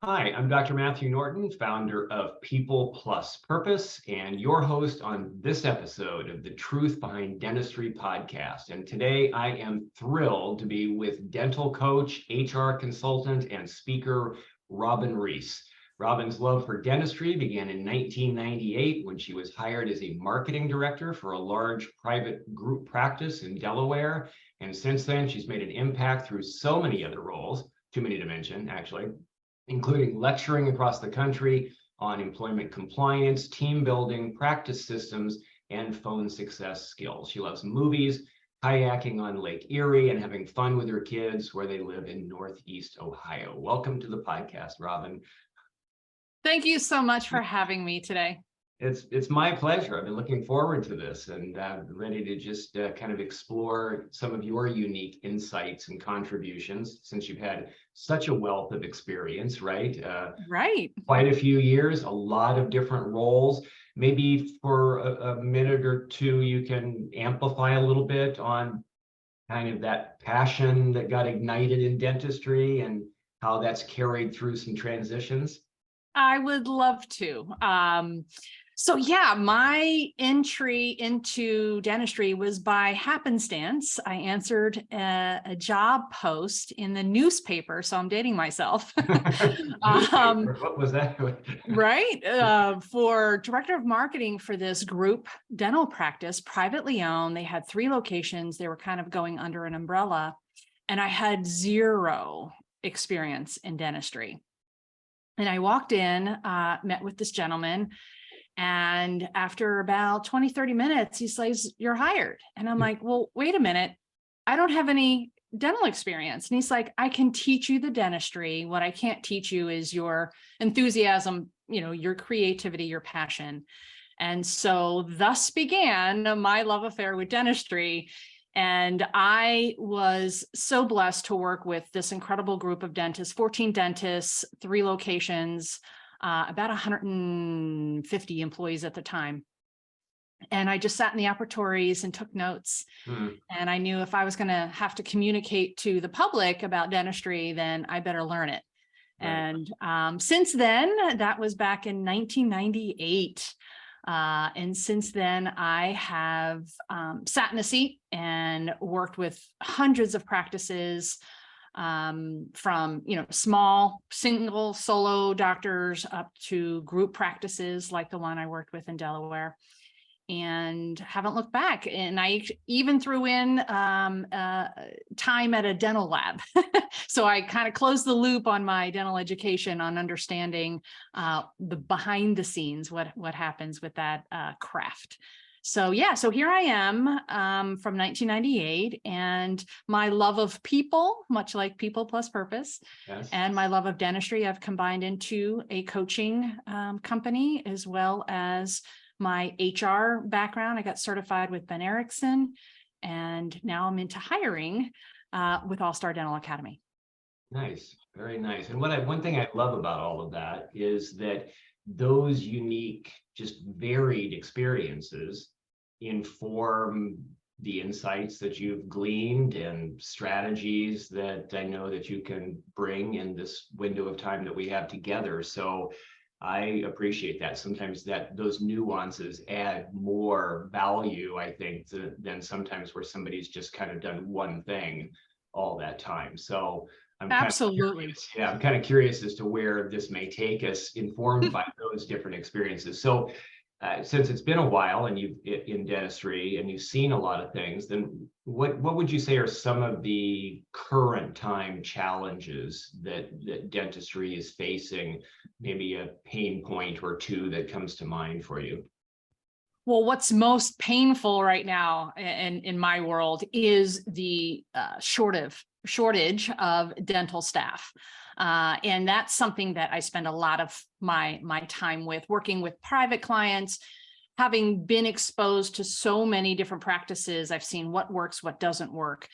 Hi, I'm Dr. Matthew Norton, founder of People Plus Purpose, and your host on this episode of the Truth Behind Dentistry Podcast. And today I am thrilled to be with dental coach, HR consultant, and speaker, Robyn Reis. Robyn's love for dentistry began in 1998 when she was hired as a marketing director for a large private group practice in Delaware. And since then, she's made an impact through so many other roles, too many to mention, actually, including lecturing across the country on employment compliance, team building, practice systems, and phone success skills. She loves movies, kayaking on Lake Erie, and having fun with her kids where they live in Northeast Ohio. Welcome to the podcast, Robyn. Thank you so much for having me today. It's my pleasure. I've been looking forward to this and ready to just kind of explore some of your unique insights and contributions since you've had such a wealth of experience, right? Right. Quite a few years, a lot of different roles. Maybe for a minute or two, you can amplify a little bit on kind of that passion that got ignited in dentistry and how that's carried through some transitions. I would love to. My entry into dentistry was by happenstance. I answered a job post in the newspaper, so I'm dating myself. What was that? Right. For director of marketing for this group dental practice, privately owned. They had 3 locations. They were kind of going under an umbrella, and I had zero experience in dentistry. And I walked in, met with this gentleman, and after about 20, 30 minutes, he says, "You're hired." And I'm like, "Well, wait a minute. I don't have any dental experience." And he's like, "I can teach you the dentistry. What I can't teach you is your enthusiasm, your creativity, your passion." And so thus began my love affair with dentistry. And I was so blessed to work with this incredible group of dentists, 14 dentists, 3 locations, about 150 employees at the time. And I just sat in the operatories and took notes. And I knew if I was going to have to communicate to the public about dentistry, then I better learn it. Right. And since then, that was back in 1998. And since then, I have sat in a seat and worked with hundreds of practices, from small single solo doctors up to group practices like the one I worked with in Delaware, and haven't looked back. And I even threw in time at a dental lab. So I kind of closed the loop on my dental education on understanding the behind the scenes, what happens with that craft. So here I am from 1998, and my love of people, much like People Plus Purpose, yes, and my love of dentistry, I've combined into a coaching company, as well as my HR background. I got certified with Ben Erickson, and now I'm into hiring with All Star Dental Academy. Nice, very nice. And one thing I love about all of that is that those unique, just varied experiences inform the insights that you've gleaned and strategies that I know that you can bring in this window of time that we have together. So I appreciate that. Sometimes those nuances add more value, I think, than sometimes where somebody's just kind of done one thing all that time. So I'm absolutely I'm kind of curious as to where this may take us, informed by those different experiences. So since it's been a while and you've in dentistry and you've seen a lot of things, then what would you say are some of the current time challenges that dentistry is facing? Maybe a pain point or two that comes to mind for you. Well, what's most painful right now in my world is the shortage of dental staff. And that's something that I spend a lot of my time with, working with private clients. Having been exposed to so many different practices, I've seen what works, what doesn't work.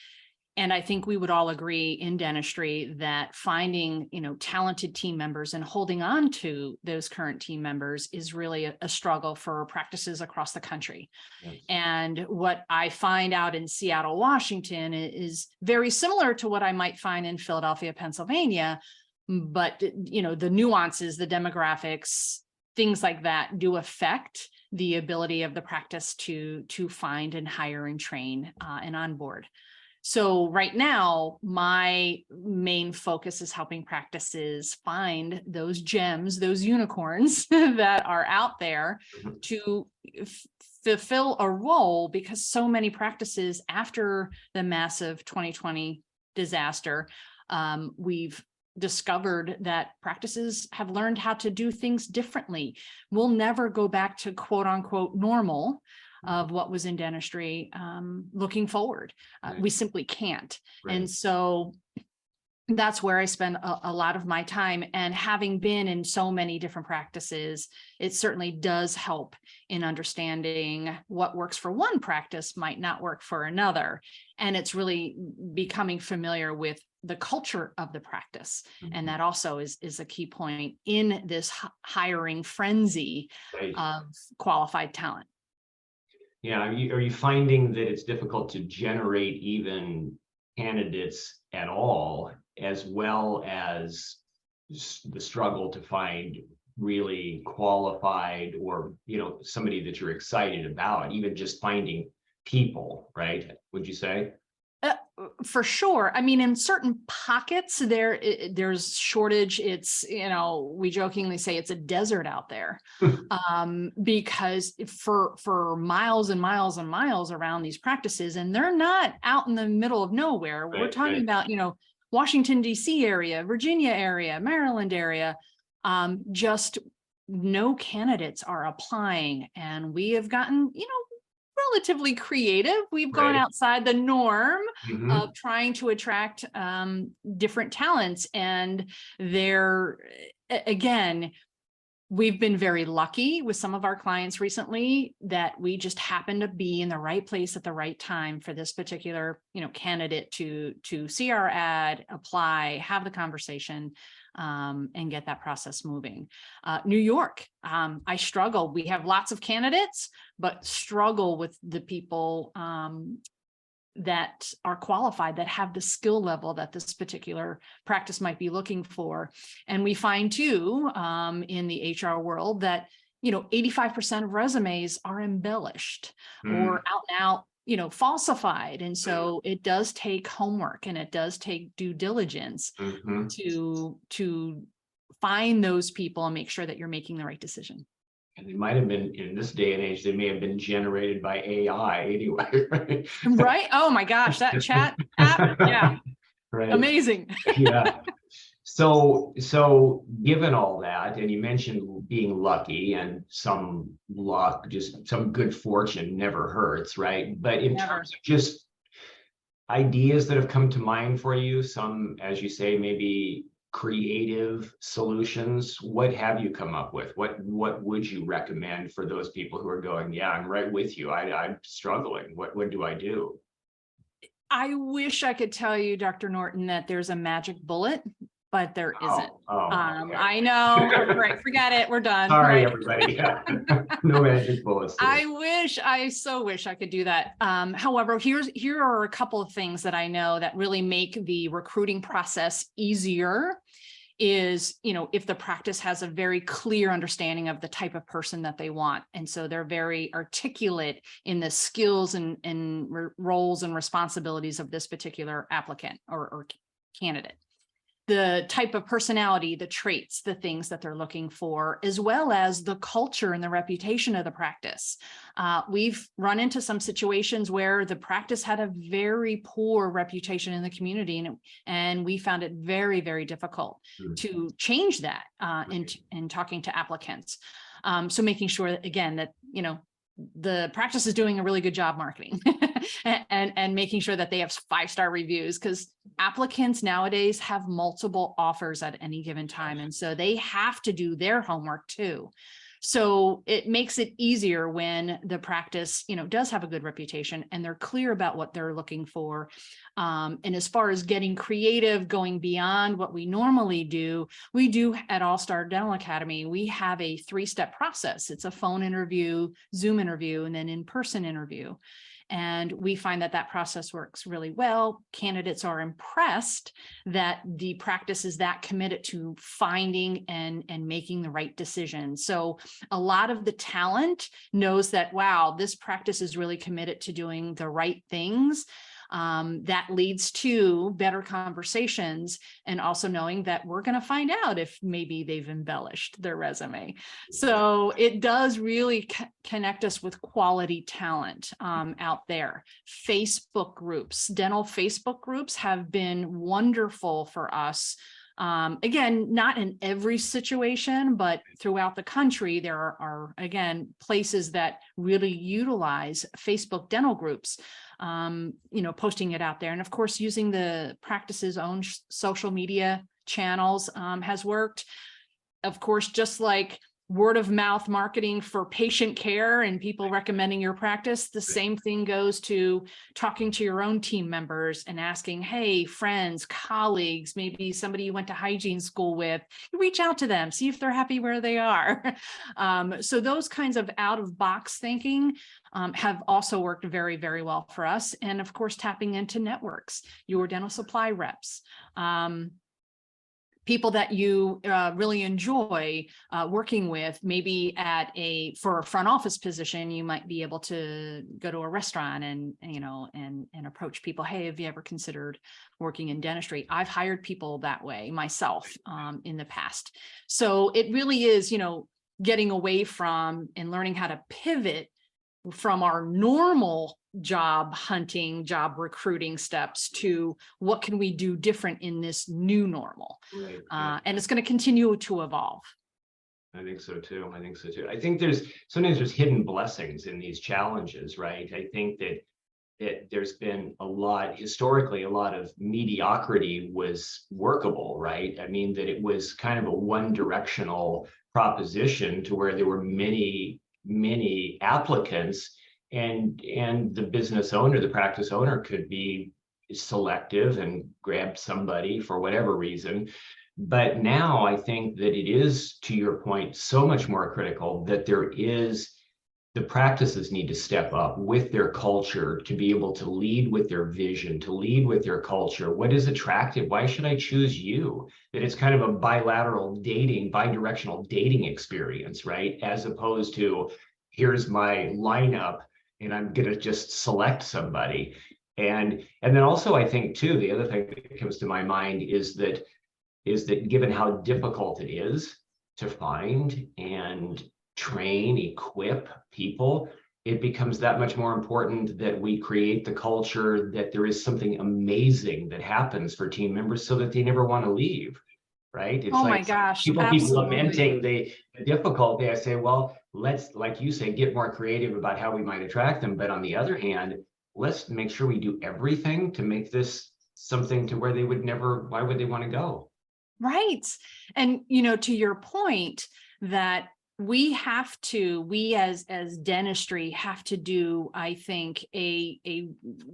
And I think we would all agree in dentistry that finding, talented team members and holding on to those current team members is really a struggle for practices across the country. Yes. And what I find out in Seattle, Washington is very similar to what I might find in Philadelphia, Pennsylvania, but the nuances, the demographics, things like that do affect the ability of the practice to find and hire and train and onboard. So right now, my main focus is helping practices find those gems, those unicorns that are out there to fulfill a role, because so many practices after the massive 2020 disaster, we've discovered that practices have learned how to do things differently. We'll never go back to quote unquote normal of what was in dentistry looking forward. We simply can't. Right. And so that's where I spend a lot of my time. And having been in so many different practices, it certainly does help in understanding what works for one practice might not work for another. And it's really becoming familiar with the culture of the practice. And that also is a key point in this hiring frenzy of qualified talent. Yeah, are you finding that it's difficult to generate even candidates at all, as well as the struggle to find really qualified or, somebody that you're excited about, even just finding people, right? Would you say? For sure. I mean, in certain pockets, there's shortage. It's, we jokingly say it's a desert out there, because for miles and miles and miles around these practices, and they're not out in the middle of nowhere. We're talking about, Washington, D.C. area, Virginia area, Maryland area, just no candidates are applying. And we have gotten, relatively creative. We've gone outside the norm of trying to attract different talents. And again, we've been very lucky with some of our clients recently that we just happen to be in the right place at the right time for this particular, candidate to see our ad, apply, have the conversation, and get that process moving. New York, I struggle. We have lots of candidates, but struggle with the people that are qualified, that have the skill level that this particular practice might be looking for. And we find too, in the HR world that, 85% of resumes are embellished or out and out, falsified. And so it does take homework and it does take due diligence to find those people and make sure that you're making the right decision. And they might have been, in this day and age, they may have been generated by AI anyway, right? Right? Oh my gosh, that chat app, yeah. Right. Amazing. Yeah. So given all that, and you mentioned being lucky, and some luck, just some good fortune never hurts, right? But in terms of just ideas that have come to mind for you, some, as you say, maybe creative solutions, what have you come up with? What would you recommend for those people who are going, yeah, I'm right with you, I'm struggling, what do I do? I wish I could tell you, Dr. Norton, that there's a magic bullet, but there isn't. Okay. I know, right, forget it, we're done. Sorry, right? Everybody. Yeah. No magic bullets. I so wish I could do that. However, here are a couple of things that I know that really make the recruiting process easier. Is, if the practice has a very clear understanding of the type of person that they want. And so they're very articulate in the skills and roles and responsibilities of this particular applicant or candidate. The type of personality, the traits, the things that they're looking for, as well as the culture and the reputation of the practice. We've run into some situations where the practice had a very poor reputation in the community, and we found it very, very difficult to change that in talking to applicants. So making sure that, again, that, the practice is doing a really good job marketing and making sure that they have 5-star reviews, because applicants nowadays have multiple offers at any given time. And so they have to do their homework too. So it makes it easier when the practice, does have a good reputation and they're clear about what they're looking for. And as far as getting creative, going beyond what we normally do, we do at All Star Dental Academy, we have a 3-step process. It's a phone interview, Zoom interview, and then in-person interview. And we find that that process works really well. Candidates are impressed that the practice is that committed to finding and making the right decision. So a lot of the talent knows that, wow, this practice is really committed to doing the right things. That leads to better conversations, and also knowing that we're going to find out if maybe they've embellished their resume. So it does really connect us with quality talent out there. Facebook groups, dental Facebook groups have been wonderful for us. Again, not in every situation, but throughout the country, there are again, places that really utilize Facebook dental groups, posting it out there. And of course, using the practice's own social media channels has worked. Of course, just like word of mouth marketing for patient care and people recommending your practice, the same thing goes to talking to your own team members and asking, hey, friends, colleagues, maybe somebody you went to hygiene school with, reach out to them, see if they're happy where they are. So those kinds of out of box thinking have also worked very, very well for us. And of course, tapping into networks, your dental supply reps, people that you really enjoy working with. Maybe for a front office position, you might be able to go to a restaurant and approach people. Hey, have you ever considered working in dentistry? I've hired people that way myself in the past. So it really is, getting away from and learning how to pivot from our normal job hunting, job recruiting steps to what can we do different in this new normal. Right. And it's going to continue to evolve. I think so too. I think sometimes there's hidden blessings in these challenges, right? I think that there's been historically a lot of mediocrity was workable, right? I mean, that it was kind of a one directional proposition to where there were many applicants, and the business owner, the practice owner, could be selective and grab somebody for whatever reason. But now I think that it is, to your point, so much more critical that the practices need to step up with their culture to be able to lead with their vision, to lead with their culture. What is attractive? Why should I choose you? That it's kind of a bidirectional dating experience, right? As opposed to, here's my lineup and I'm going to just select somebody. And then also, I think too, the other thing that comes to my mind is that given how difficult it is to find and train, equip people, it becomes that much more important that we create the culture, that there is something amazing that happens for team members so that they never want to leave, right? It's my gosh, people keep absolutely. lamenting the difficulty. I say, well, let's, like you say, get more creative about how we might attract them. But on the other hand, let's make sure we do everything to make this something to where why would they want to go? Right. And, to your point that we as dentistry have to do, I think, a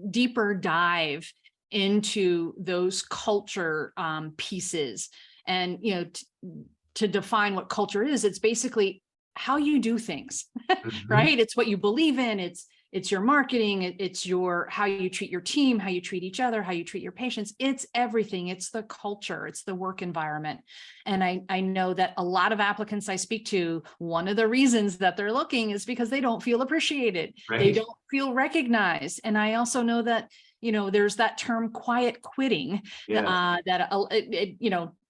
deeper dive into those culture pieces. And, to define what culture is, it's basically how you do things, right? It's what you believe in. It's your marketing. It's how you treat your team, how you treat each other, how you treat your patients. It's everything. It's the culture. It's the work environment. And I know that a lot of applicants I speak to, one of the reasons that they're looking is because they don't feel appreciated. Right. They don't feel recognized. And I also know that, there's that term quiet quitting, that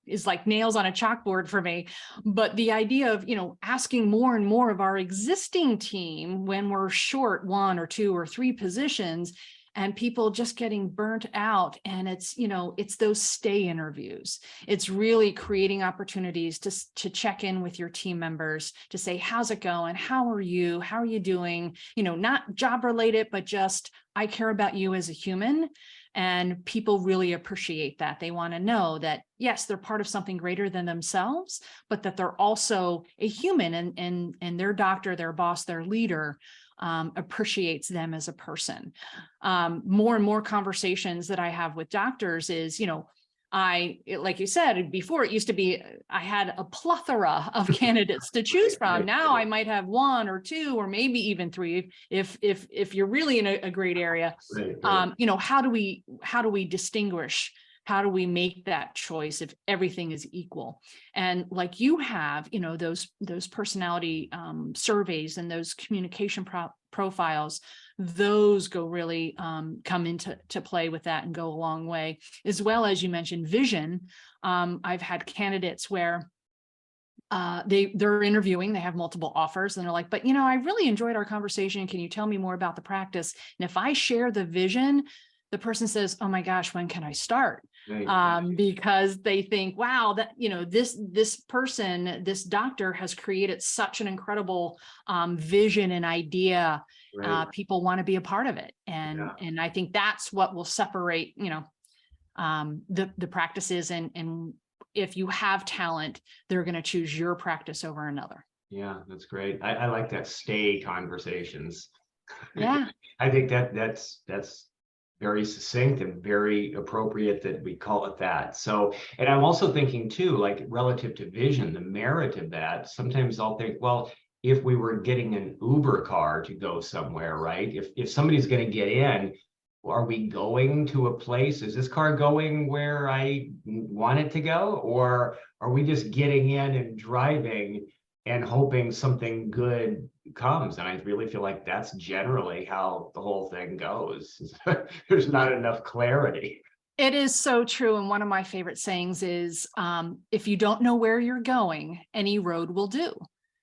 is like nails on a chalkboard for me. But the idea of, asking more and more of our existing team when we're short 1 or 2 or 3 positions, and people just getting burnt out. And it's those stay interviews. It's really creating opportunities to check in with your team members, to say, how's it going? How are you? How are you doing? Not job related, but just, I care about you as a human. And people really appreciate that. They want to know that, yes, they're part of something greater than themselves, but that they're also a human, and their doctor, their boss, their leader appreciates them as a person. More and more conversations that I have with doctors is, like you said before, it used to be, I had a plethora of candidates to choose from. Now I might have one or two, or maybe even three, if you're really in a great area. How do we distinguish? How do we make that choice if everything is equal? And like you have, those personality surveys and those communication profiles, those go really come into play with that and go a long way. As well as you mentioned vision. I've had candidates where they're interviewing, they have multiple offers, and they're like, but I really enjoyed our conversation. Can you tell me more about the practice? And if I share the vision, the person says, oh my gosh, when can I start? Because they think, wow, that, this person, this doctor has created such an incredible vision and idea. People want to be a part of it. And I think that's what will separate, the practices. And if you have talent, they're going to choose your practice over another. Yeah, that's great. I like that stay conversations. Yeah. I think that's very succinct and very appropriate that we call it that. So, and I'm also thinking too, like relative to vision, the merit of that, sometimes I'll think, well, if we were getting an Uber car to go somewhere, right? If somebody's going to get in, are we going to a place? Is this car going where I want it to go? Or are we just getting in and driving and hoping something good comes? And I really feel like that's generally how the whole thing goes. There's not enough clarity. It is so true. And one of my favorite sayings is, if you don't know where you're going, any road will do.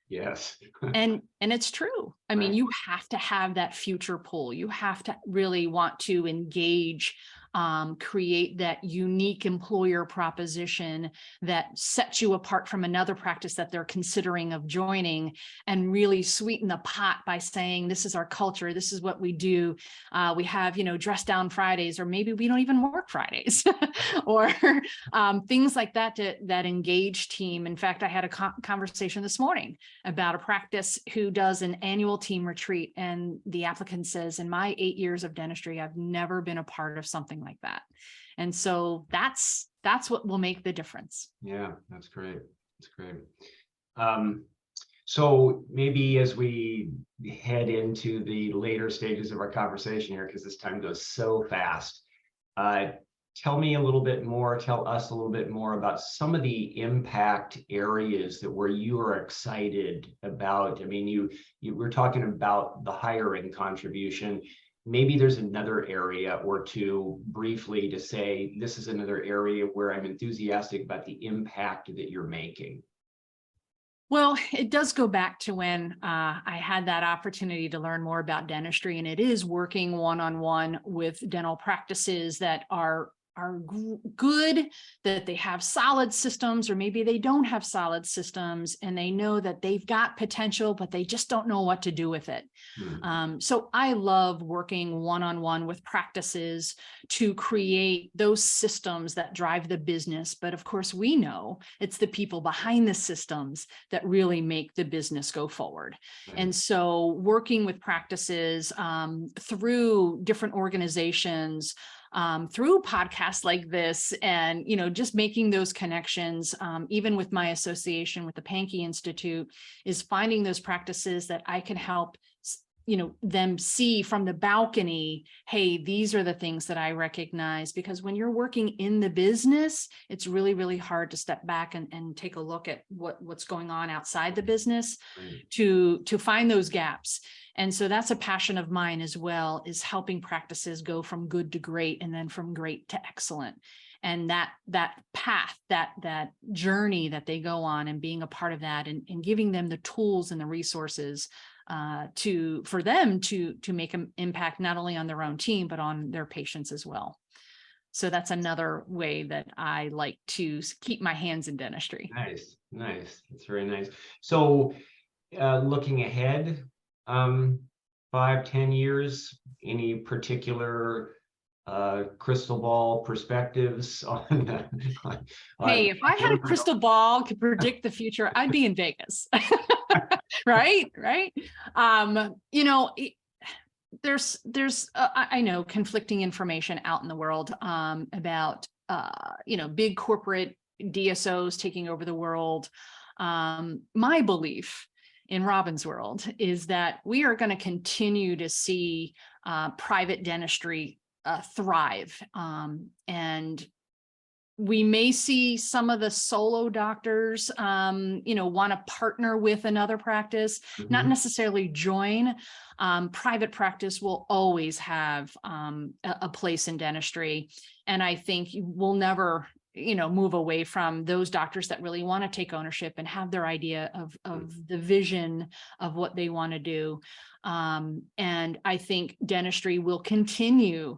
Yes. And it's true. I mean, you have to have that future pull. You have to really want to engage, create that unique employer proposition that sets you apart from another practice that they're considering of joining, and really sweeten the pot by saying, this is our culture. This is what we do. We have, dress down Fridays, or maybe we don't even work Fridays or things like that, that engage team. In fact, I had a conversation this morning about a practice who does an annual team retreat. And the applicant says, in my 8 years of dentistry, I've never been a part of something like that. And so that's what will make the difference. Yeah, that's great. That's great. So maybe as we head into the later stages of our conversation here, because this time goes so fast, tell us a little bit more about some of the impact areas where you are excited about. I mean, you were talking about the hiring contribution. Maybe there's another area or two briefly to say, this is another area where I'm enthusiastic about the impact that you're making. Well, it does go back to when I had that opportunity to learn more about dentistry, and it is working one-on-one with dental practices that are good, that they have solid systems, or maybe they don't have solid systems, and they know that they've got potential, but they just don't know what to do with it. So I love working one-on-one with practices to create those systems that drive the business. But of course, we know it's the people behind the systems that really make the business go forward. And so working with practices through different organizations, through podcasts like this, and, just making those connections, even with my association with the Pankey Institute, is finding those practices that I can help, them see from the balcony, hey, these are the things that I recognize. Because when you're working in the business, it's really, really hard to step back and take a look at what's going on outside the business to find those gaps. And so that's a passion of mine as well, is helping practices go from good to great, and then from great to excellent. And that path, that journey that they go on, and being a part of that, and giving them the tools and the resources for them to make an impact, not only on their own team, but on their patients as well. So that's another way that I like to keep my hands in dentistry. Nice. That's very nice. So looking ahead, 5-10 years, any particular crystal ball perspectives on hey, if I had a crystal ball could predict the future, I'd be in Vegas. right there's I know conflicting information out in the world about big corporate DSOs taking over the world. My belief in Robyn's world is that we are going to continue to see private dentistry thrive. And we may see some of the solo doctors, want to partner with another practice, not necessarily join. Private practice will always have a place in dentistry. And I think we'll never move away from those doctors that really want to take ownership and have their idea of the vision of what they want to do. And I think dentistry will continue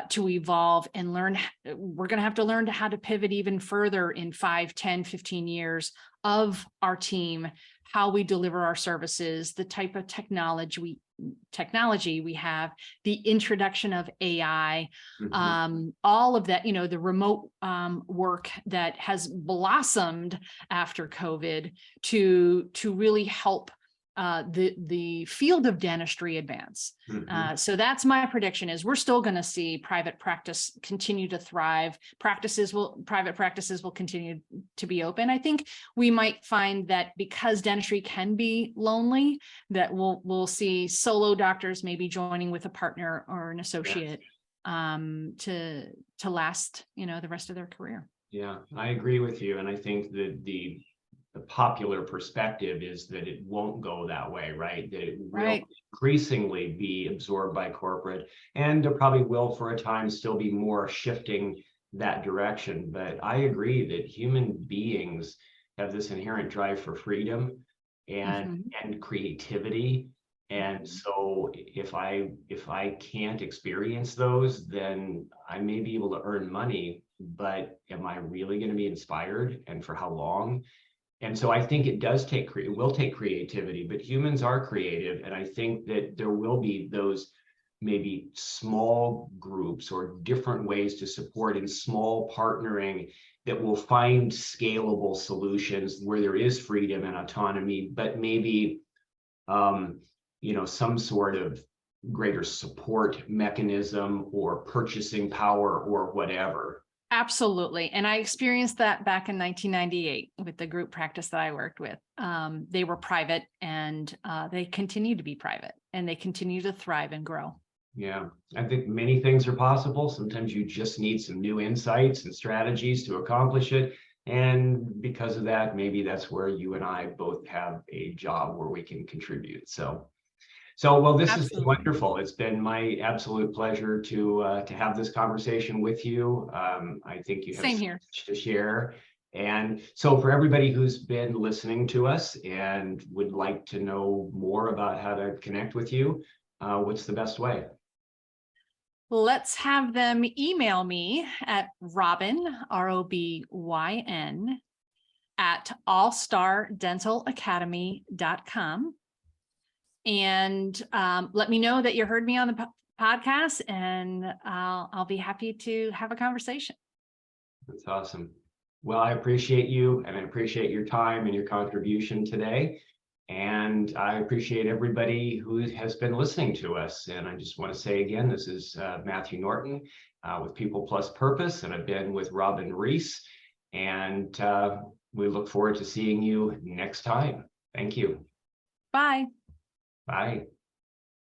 to evolve and learn. We're going to have to learn how to pivot even further in 5, 10, 15 years of our team, how we deliver our services, the type of technology we have, the introduction of AI, all of that, the remote work that has blossomed after COVID to really help the field of dentistry advance. So that's my prediction, is we're still going to see private practice continue to thrive. Private practices will continue to be open. I think we might find that because dentistry can be lonely, that we'll see solo doctors maybe joining with a partner or an associate to last, the rest of their career. Yeah, I agree with you. And I think that the popular perspective is that it won't go that way, right? That it will increasingly be absorbed by corporate, and there probably will for a time still be more shifting that direction. But I agree that human beings have this inherent drive for freedom and creativity. And so if I can't experience those, then I may be able to earn money, but am I really going to be inspired, and for how long? And so I think it will take creativity, but humans are creative. And I think that there will be those maybe small groups or different ways to support in small partnering that will find scalable solutions where there is freedom and autonomy, but maybe, some sort of greater support mechanism or purchasing power or whatever. Absolutely. And I experienced that back in 1998 with the group practice that I worked with. They were private, and they continue to be private, and they continue to thrive and grow. Yeah, I think many things are possible. Sometimes you just need some new insights and strategies to accomplish it. And because of that, maybe that's where you and I both have a job where we can contribute. So well, this has been wonderful. It's been my absolute pleasure to have this conversation with you. I think you have so much to share. And so for everybody who's been listening to us and would like to know more about how to connect with you, what's the best way? Let's have them email me at Robyn, ROBYN, at allstardentalacademy.com. And let me know that you heard me on the podcast, and I'll be happy to have a conversation. That's awesome. Well, I appreciate you, and I appreciate your time and your contribution today. And I appreciate everybody who has been listening to us. And I just want to say again, this is Matthew Norton with People Plus Purpose, and I've been with Robyn Reis. And we look forward to seeing you next time. Thank you. Bye. Bye.